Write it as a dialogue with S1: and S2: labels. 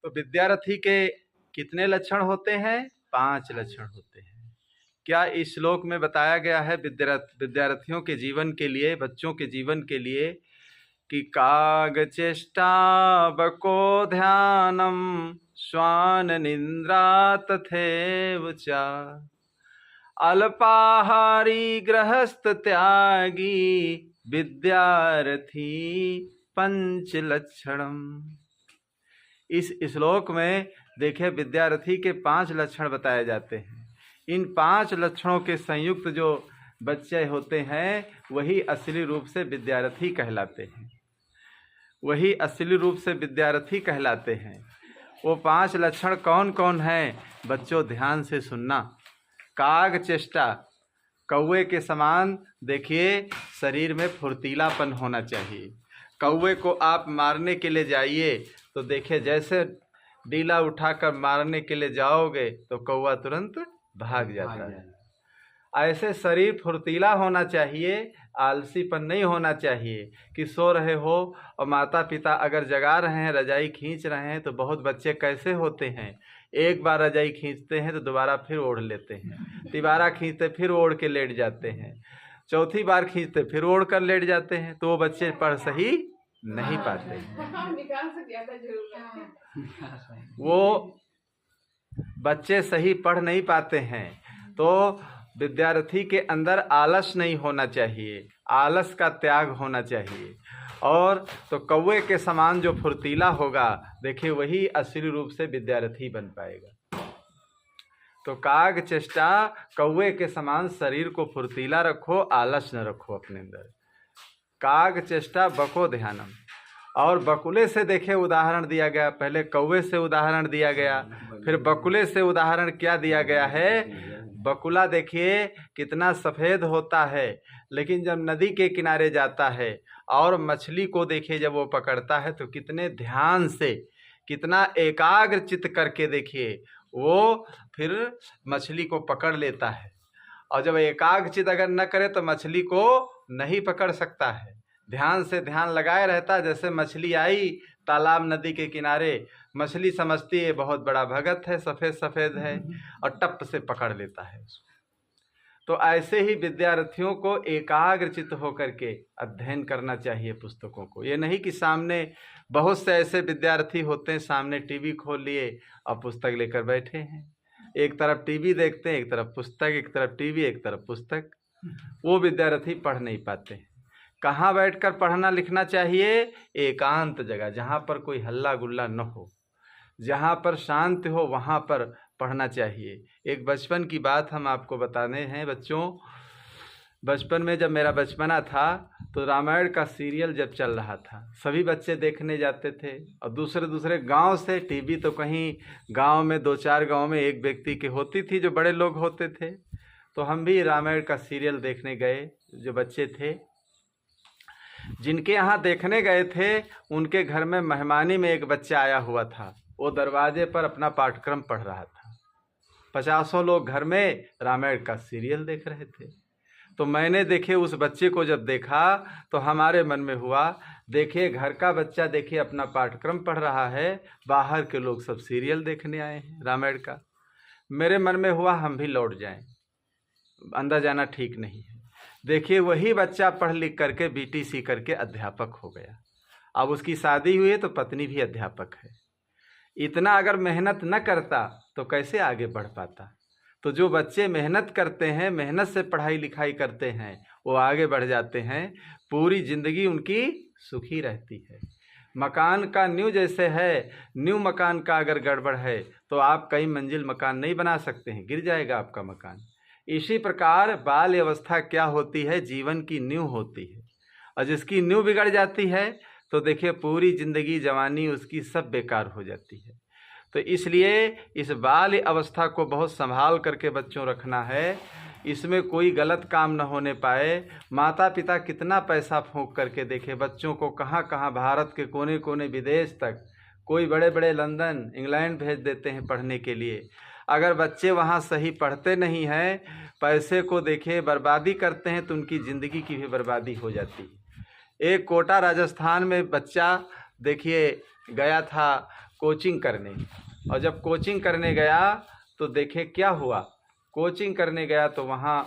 S1: तो विद्यार्थी के कितने लक्षण होते हैं? 5 लक्षण होते हैं। क्या इस श्लोक में बताया गया है विद्यार्थियों के जीवन के लिए, बच्चों के जीवन के लिए कि कागचेष्टा बको ध्यानम श्वान निद्रा तथैव च अल्पाहारी गृहस्थ त्यागी विद्यार्थी पंच लक्षणम। इस श्लोक में देखिए विद्यार्थी के 5 लक्षण बताए जाते हैं। इन 5 लक्षणों के संयुक्त जो बच्चे होते हैं वही असली रूप से विद्यार्थी कहलाते हैं, वही असली रूप से विद्यार्थी कहलाते हैं। वो 5 लक्षण कौन कौन हैं? बच्चों ध्यान से सुनना। काग चेष्टा, कौवे के समान देखिए शरीर में फुर्तीलापन होना चाहिए। कौवे को आप मारने के लिए जाइए तो देखिए जैसे डीला उठाकर मारने के लिए जाओगे तो कौवा तुरंत भाग जाता है। ऐसे शरीर फुर्तीला होना चाहिए, आलसीपन नहीं होना चाहिए कि सो रहे हो और माता पिता अगर जगा रहे हैं, रजाई खींच रहे हैं, तो बहुत बच्चे कैसे होते हैं, एक बार रजाई खींचते हैं तो दोबारा फिर ओढ़ लेते हैं, तिबारा खींचते फिर ओढ़ के लेट जाते हैं, चौथी बार खींचते फिर ओढ़ कर लेट जाते हैं, तो वो बच्चे पढ़ सही नहीं पाते वो बच्चे सही पढ़ नहीं पाते हैं। तो विद्यार्थी के अंदर आलस नहीं होना चाहिए, आलस का त्याग होना चाहिए। और तो कौवे के समान जो फुर्तीला होगा देखिए वही असली रूप से विद्यार्थी बन पाएगा। तो काग चेष्टा, कौवे के समान शरीर को फुर्तीला रखो, आलस न रखो अपने अंदर। काग चेष्टा बको ध्यानम। और बकुले से देखिए उदाहरण दिया गया, पहले कौवे से उदाहरण दिया गया, फिर बकुले से उदाहरण क्या दिया गया है? बकुला देखिए कितना सफ़ेद होता है, लेकिन जब नदी के किनारे जाता है और मछली को देखिए जब वो पकड़ता है तो कितने ध्यान से, कितना एकाग्र चित्त करके देखिए वो फिर मछली को पकड़ लेता है। और जब एकाग्र चित्त अगर न करे तो मछली को नहीं पकड़ सकता है, ध्यान से ध्यान लगाए रहता है। जैसे मछली आई तालाब नदी के किनारे, मछली समझती है बहुत बड़ा भगत है, सफ़ेद सफ़ेद है, और टप से पकड़ लेता है उसको। तो ऐसे ही विद्यार्थियों को एकाग्रचित्त होकर के अध्ययन करना चाहिए पुस्तकों को। ये नहीं कि सामने बहुत से ऐसे विद्यार्थी होते हैं, सामने टीवी खोल लिए और पुस्तक लेकर बैठे हैं, एक तरफ टीवी देखते हैं, एक तरफ पुस्तक, एक तरफ टीवी, एक तरफ पुस्तक। वो विद्यार्थी पढ़ नहीं पाते हैं। कहाँ बैठकर पढ़ना लिखना चाहिए? एकांत जगह, जहाँ पर कोई हल्ला गुल्ला न हो, जहाँ पर शांत हो, वहाँ पर पढ़ना चाहिए। एक बचपन की बात हम आपको बताने हैं बच्चों। बचपन में जब मेरा बचपना था तो रामायण का सीरियल जब चल रहा था, सभी बच्चे देखने जाते थे, और दूसरे दूसरे गांव से, टीवी तो कहीं गांव में 2-4 गांव में एक व्यक्ति की होती थी जो बड़े लोग होते थे। तो हम भी रामायण का सीरियल देखने गए। जो बच्चे थे जिनके यहाँ देखने गए थे उनके घर में मेहमानी में एक बच्चा आया हुआ था, वो दरवाजे पर अपना पाठ्यक्रम पढ़ रहा था। 50 लोग घर में रामायण का सीरियल देख रहे थे। तो मैंने देखे उस बच्चे को जब देखा तो हमारे मन में हुआ, देखिए घर का बच्चा देखिए अपना पाठ्यक्रम पढ़ रहा है, बाहर के लोग सब सीरियल देखने आए हैं रामायण का। मेरे मन में हुआ हम भी लौट जाएं, अंदर जाना ठीक नहीं है। देखिए वही बच्चा पढ़ लिख करके बीटीसी करके अध्यापक हो गया। अब उसकी शादी हुई है तो पत्नी भी अध्यापक है। इतना अगर मेहनत न करता तो कैसे आगे बढ़ पाता? तो जो बच्चे मेहनत करते हैं, मेहनत से पढ़ाई लिखाई करते हैं, वो आगे बढ़ जाते हैं, पूरी ज़िंदगी उनकी सुखी रहती है। मकान का नींव जैसे है, नींव मकान का अगर गड़बड़ है तो आप कई मंजिल मकान नहीं बना सकते हैं, गिर जाएगा आपका मकान। इसी प्रकार बाल्य अवस्था क्या होती है? जीवन की नींव होती है, और जिसकी नींव बिगड़ जाती है तो देखिए पूरी ज़िंदगी जवानी उसकी सब बेकार हो जाती है। तो इसलिए इस बाल्य अवस्था को बहुत संभाल करके बच्चों रखना है, इसमें कोई गलत काम न होने पाए। माता पिता कितना पैसा फूंक करके देखे बच्चों को, कहाँ कहाँ भारत के कोने कोने विदेश तक, कोई बड़े बड़े लंदन इंग्लैंड भेज देते हैं पढ़ने के लिए। अगर बच्चे वहाँ सही पढ़ते नहीं हैं, पैसे को देखिए बर्बादी करते हैं, तो उनकी ज़िंदगी की भी बर्बादी हो जाती है। एक कोटा राजस्थान में बच्चा देखिए गया था कोचिंग करने। और जब कोचिंग करने गया तो देखे क्या हुआ। कोचिंग करने गया तो वहाँ